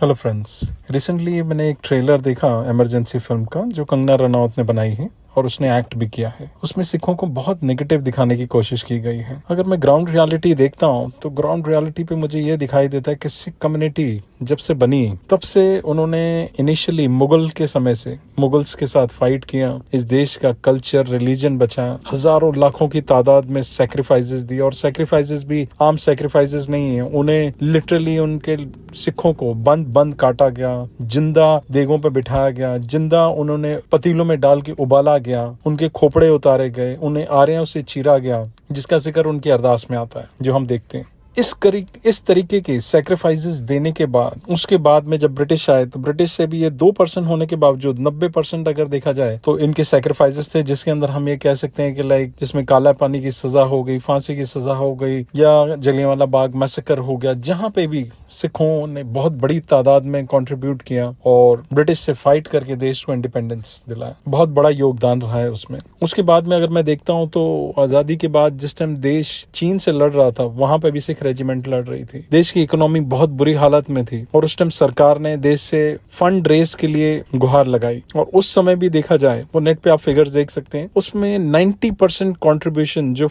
Hello friends. Recently मैंने एक trailer देखा इमरजेंसी फिल्म का, जो कंगना रनौत ने बनाई है और उसने एक्ट भी किया है। उसमें सिखों को बहुत नेगेटिव दिखाने की कोशिश की गई है। अगर मैं ग्राउंड रियलिटी देखता हूँ तो ग्राउंड रियलिटी पे मुझे ये दिखाई देता है कि सिख कम्युनिटी जब से बनी तब से उन्होंने इनिशियली मुगल के समय से मुगल्स के साथ फाइट किया, इस देश का कल्चर रिलीजन बचाया, हजारों लाखों की तादाद में सैक्रिफाइसेस दी। और सैक्रिफाइसेस भी आम सैक्रिफाइसेस नहीं है, उन्हें लिटरली उनके सिखों को बंद बंद काटा गया, जिंदा देगों पे बिठाया गया, जिंदा उन्होंने पतीलों में डाल के उबाला गया, उनके खोपड़े उतारे गए, उन्हें आरियों से चीरा गया, जिसका जिक्र उनकी अरदास में आता है जो हम देखते हैं। इस तरीके के सैक्रिफाइसेस देने के बाद उसके बाद में जब ब्रिटिश आए तो ब्रिटिश से भी ये 2% होने के बावजूद 90% अगर देखा जाए तो इनके सैक्रिफाइसेस थे, जिसके अंदर हम ये कह सकते हैं कि लाइक जिसमें काला पानी की सजा हो गई, फांसी की सजा हो गई, या जलियांवाला बाग मैसेकर हो गया, जहां पे भी सिखों ने बहुत बड़ी तादाद में कंट्रीब्यूट किया और ब्रिटिश से फाइट करके देश को इंडिपेंडेंस दिलाया। बहुत बड़ा योगदान रहा है उसमें। उसके बाद में अगर मैं देखता हूँ तो आजादी के बाद जिस टाइम देश चीन से लड़ रहा था, वहां पे भी सिख रेजिमेंट लड़ रही थी। देश की इकोनॉमी बहुत बुरी हालत में थी और उस टाइम सरकार ने देश से फंड रेज के लिए गुहार लगाई। और उस समय भी देखा जाए, वो नेट पे आप फिगर्स देख सकते हैं, उसमें 90% कॉन्ट्रीब्यूशन जो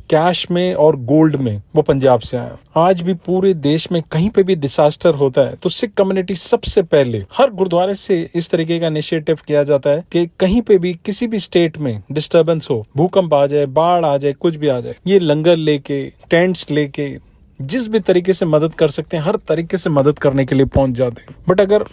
कैश में और गोल्ड में वो पंजाब से आया। आज भी पूरे देश में कहीं पे भी डिसास्टर होता है तो सिख कम्युनिटी सबसे पहले हर गुरुद्वारे से इस तरीके का इनिशिएटिव किया जाता है कि कहीं पे भी किसी भी स्टेट में डिस्टर्बेंस हो, भूकंप आ जाए, बाढ़ आ जाए, कुछ भी आ जाए, ये लंगर लेके, टेंट्स लेके, जिस भी तरीके से मदद कर सकते हैं हर तरीके से मदद करने के लिए पहुंच जाते हैं। बट अगर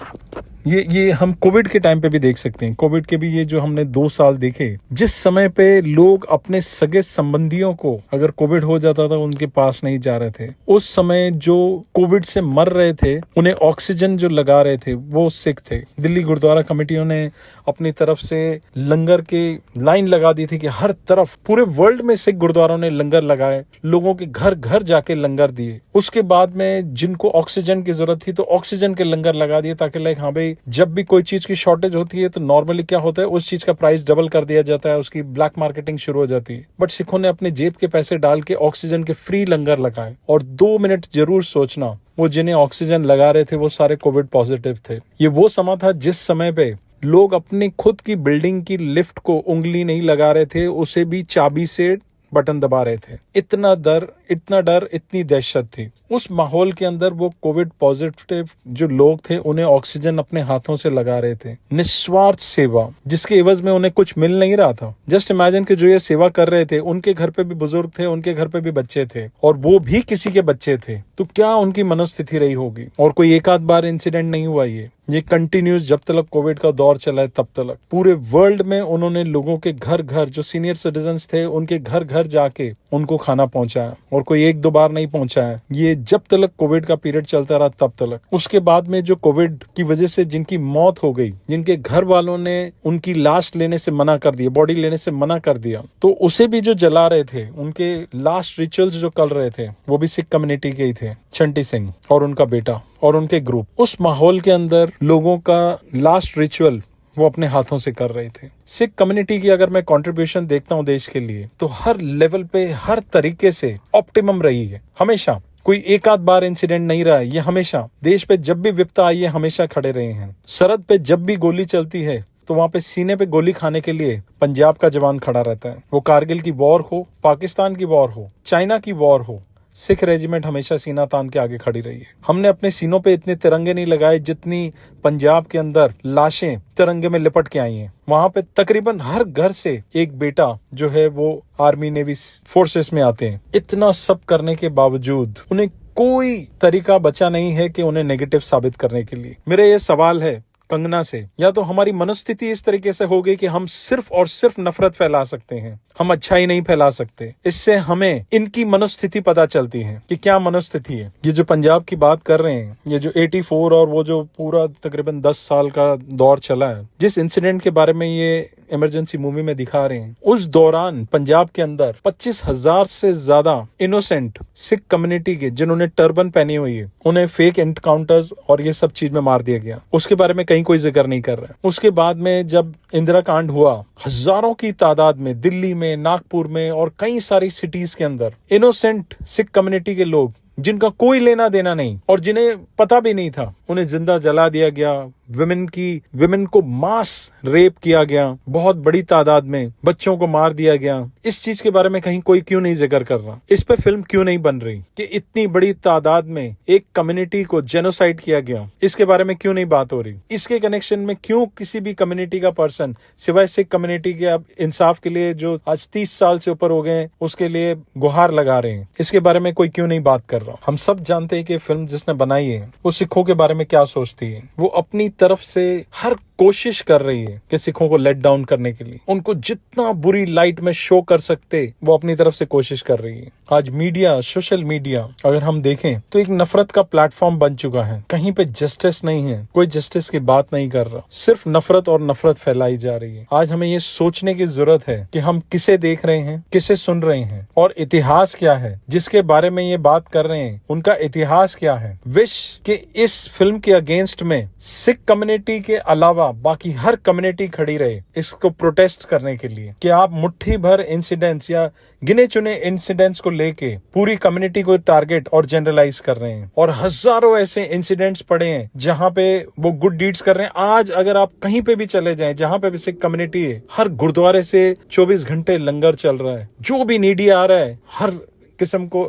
ये हम कोविड के टाइम पे भी देख सकते हैं। कोविड के भी ये जो हमने 2 साल देखे, जिस समय पे लोग अपने सगे संबंधियों को अगर कोविड हो जाता था उनके पास नहीं जा रहे थे, उस समय जो कोविड से मर रहे थे उन्हें ऑक्सीजन जो लगा रहे थे वो सिख थे। दिल्ली गुरुद्वारा कमेटियों ने अपनी तरफ से लंगर के लाइन लगा दी थी कि हर तरफ पूरे वर्ल्ड में सिख गुरुद्वारों ने लंगर लगाए, लोगों के घर घर जाके लंगर दिए। उसके बाद में जिनको ऑक्सीजन की जरूरत थी तो ऑक्सीजन के लंगर लगा दिए, ताकि लाइक हाँ भाई जब भी कोई चीज की शॉर्टेज होती है तो नॉर्मली क्या होता है, उस चीज का प्राइस डबल कर दिया जाता है, उसकी ब्लैक मार्केटिंग शुरू हो जाती है। बट सिखों ने अपने जेब के पैसे डाल के ऑक्सीजन के फ्री लंगर लगाए। और 2 मिनट जरूर सोचना, वो जिन्हें ऑक्सीजन लगा रहे थे वो सारे कोविड पॉजिटिव थे। ये वो समय था जिस समय पे लोग अपनी खुद की बिल्डिंग की लिफ्ट को उंगली नहीं लगा रहे थे, उसे भी चाबी से बटन दबा रहे थे। इतना डर, इतनी दहशत थी। उस माहौल के अंदर वो कोविड पॉजिटिव जो लोग थे उन्हें ऑक्सीजन अपने हाथों से लगा रहे थे। निस्वार्थ सेवा, जिसके एवज में उन्हें कुछ मिल नहीं रहा था। जस्ट इमेजिन कि जो ये सेवा कर रहे थे उनके घर पे भी बुजुर्ग थे, उनके घर पे भी बच्चे थे और वो भी किसी के बच्चे थे, तो क्या उनकी मनोस्थिति रही होगी। और कोई एक आध बार इंसिडेंट नहीं हुआ, ये कंटिन्यूस जब तक कोविड का दौर चला है तब तक पूरे वर्ल्ड में उन्होंने लोगों के घर घर, जो सीनियर सिटीजन्स थे उनके घर घर जाके उनको खाना पहुंचाया। और कोई 1-2 बार नहीं पहुंचाया, ये जब तक कोविड का पीरियड चलता रहा तब तक। उसके बाद में जो कोविड की वजह से जिनकी मौत हो गई, जिनके घर वालों ने उनकी लाश लेने से मना कर दिया, बॉडी लेने से मना कर दिया, तो उसे भी जो जला रहे थे, उनके लास्ट रिचुअल्स जो कर रहे थे वो भी सिख कम्युनिटी के ही थे। चंटी सिंह और उनका बेटा और उनके ग्रुप, उस माहौल के अंदर लोगों का लास्ट रिचुअल वो अपने हाथों से कर रहे थे। सिख कम्युनिटी की अगर मैं कंट्रीब्यूशन देखता हूं देश के लिए, तो हर लेवल पे हर तरीके से ऑप्टिमम रही है। हमेशा कोई एक आध बार इंसिडेंट नहीं रहा है, ये हमेशा देश पे जब भी विपदा आई है हमेशा खड़े रहे हैं। सरहद पे जब भी गोली चलती है तो वहां पे सीने पे गोली खाने के लिए पंजाब का जवान खड़ा रहता है। वो कारगिल की वॉर हो, पाकिस्तान की वॉर हो, चाइना की वॉर हो, सिख रेजिमेंट हमेशा सीना तान के आगे खड़ी रही है। हमने अपने सीनों पे इतने तिरंगे नहीं लगाए जितनी पंजाब के अंदर लाशें तिरंगे में लिपट के आई हैं। वहां पे तकरीबन हर घर से एक बेटा जो है वो आर्मी नेवी फोर्सेस में आते हैं। इतना सब करने के बावजूद उन्हें कोई तरीका बचा नहीं है कि उन्हें नेगेटिव साबित करने के लिए। मेरा ये सवाल है कंगना से, या तो हमारी मनोस्थिति इस तरीके से हो गई कि हम सिर्फ और सिर्फ नफरत फैला सकते हैं, हम अच्छाई नहीं फैला सकते। इससे हमें इनकी मनोस्थिति पता चलती है कि क्या मनोस्थिति है। ये जो पंजाब की बात कर रहे हैं, ये जो 84 और वो जो पूरा तकरीबन 10 साल का दौर चला है, जिस इंसिडेंट के बारे में ये इमरजेंसी मूवी में दिखा रहे हैं, उस दौरान पंजाब के अंदर 25,000 से ज्यादा इनोसेंट सिख कम्युनिटी के, जिन्होंने टर्बन पहनी हुई है, उन्हें फेक एनकाउंटर्स और ये सब चीज में मार दिया गया। उसके बारे में कहीं कोई जिक्र नहीं कर रहा है। उसके बाद में जब इंदिरा कांड हुआ, हजारों की तादाद में दिल्ली में, नागपुर में और कई सारी सिटीज के अंदर इनोसेंट सिख कम्युनिटी के लोग जिनका कोई लेना देना नहीं और जिन्हें पता भी नहीं था, उन्हें जिंदा जला दिया गया। विमेन को मास रेप किया गया, बहुत बड़ी तादाद में बच्चों को मार दिया गया। इस चीज के बारे में कहीं कोई क्यों नहीं जिक्र कर रहा? इस पे फिल्म क्यों नहीं बन रही कि इतनी बड़ी तादाद में एक कम्युनिटी को जेनोसाइड किया गया? इसके बारे में क्यों नहीं बात हो रही? इसके कनेक्शन में क्यों किसी भी कम्युनिटी का पर्सन, सिवाय सिख कम्युनिटी के, अब इंसाफ के लिए जो आज 30 साल से ऊपर हो गए, उसके लिए गुहार लगा रहे हैं, इसके बारे में कोई क्यों नहीं बात कर रहा? हम सब जानते हैं कि फिल्म जिसने बनाई है वो सिखों के बारे में क्या सोचती है। वो अपनी तरफ से हर कोशिश कर रही है कि सिखों को लेट डाउन करने के लिए, उनको जितना बुरी लाइट में शो कर सकते वो अपनी तरफ से कोशिश कर रही है। आज मीडिया, सोशल मीडिया अगर हम देखें तो एक नफरत का प्लेटफॉर्म बन चुका है। कहीं पे जस्टिस नहीं है, कोई जस्टिस की बात नहीं कर रहा, सिर्फ नफरत और नफरत फैलाई जा रही है। आज हमें ये सोचने की जरूरत है कि हम किसे देख रहे हैं, किसे सुन रहे हैं, और इतिहास क्या है जिसके बारे में ये बात कर रहे हैं, उनका इतिहास क्या है। विश कि इस फिल्म के अगेंस्ट में सिख कम्युनिटी के अलावा बाकी हर कम्युनिटी खड़ी रहे इसको प्रोटेस्ट करने के लिए, कि आप मुट्ठी भर इंसिडेंट्स या गिने चुने इंसिडेंट्स को लेके पूरी कम्युनिटी को टारगेट और जनरलाइज कर रहे हैं। और हजारों ऐसे इंसिडेंट्स पड़े हैं जहां पे वो गुड डीड्स कर रहे हैं। आज अगर आप कहीं पे भी चले जाएं जहां पे भी सिख कम्युनिटी है, हर गुरुद्वारे से 24 घंटे लंगर चल रहा है। जो भी नीडी आ रहा है, हर किस्म को,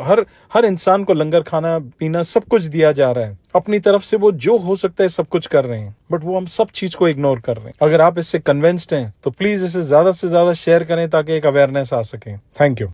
हर इंसान को लंगर, खाना पीना सब कुछ दिया जा रहा है। अपनी तरफ से वो जो हो सकता है सब कुछ कर रहे हैं, बट वो हम सब चीज को इग्नोर कर रहे हैं। अगर आप इससे कन्विंस्ड हैं तो प्लीज इसे ज्यादा से ज्यादा शेयर करें ताकि एक अवेयरनेस आ सके। Thank you.